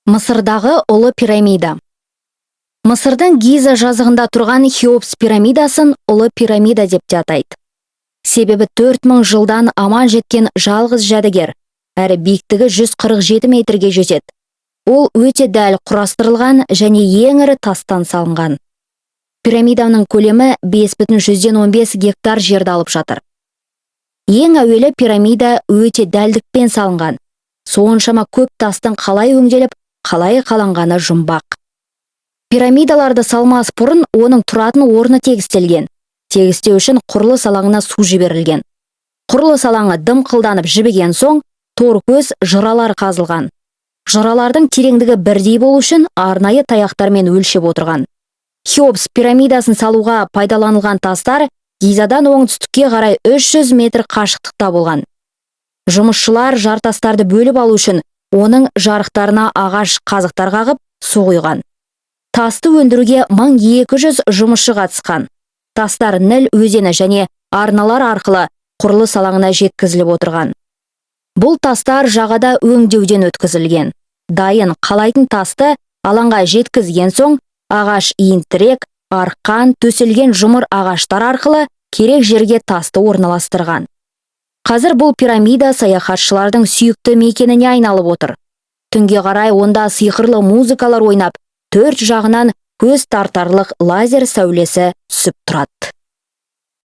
Мысырдағы ұлы пирамида. Мысырдың Гиза жазығында тұрған Хеопс пирамидасын ұлы пирамида деп те атайды. Себебі 4000 жылдан аман жеткен жалғыз жәдігер, әрі биіктігі 147 метрге жетеді. Ол өте дәл құрастырылған және ең ірі тастан салынған. Пирамиданың көлемі 5,15 гектар жерді алып жатыр. Ең әуелі пирамида өте дәлдікпен салынған. Соншама көп тастың қалай өңделіп, қалай қаланғаны жұмбақ. Пирамидаларды салмас бұрын оның тұратын орны тегістелген. Тегістеу үшін құрылыс алаңына су жіберілген. Құрылыс алаңы дымқылданып жібіген соң, тор көз жыралар қазылған. Жыралардың тереңдігі бірдей болу үшін арнайы таяқтармен өлшеп отырған. Хеопс пирамидасын салуға пайдаланылған тастар Гизадан оңтүстікке қарай 300 метр қашықтықта болған. Жұмысшылар жартастарды бөліп алу үшін оның жарықтарына ағаш қазықтар қағып су құйған. Тасты өндіруге 1200 жұмысшы қатысқан. Тастар Ніл өзені және арналар арқылы құрылыс алаңына жеткізіліп отырған. Бұл тастар жағада өңдеуден өткізілген. Дайын қалайтын тасты алаңға жеткізген соң, ағаш иінтірек, арқан төселген жұмыр ағаштар арқылы керек жерге тасты орналастырған. Қазір бұл пирамида саяхатшылардың сүйікті мекеніне айналып отыр. Түнге қарай онда сиқырлы музыкалар ойнап, төрт жағынан көз тартарлық лазер сәулесі түсіп тұрады.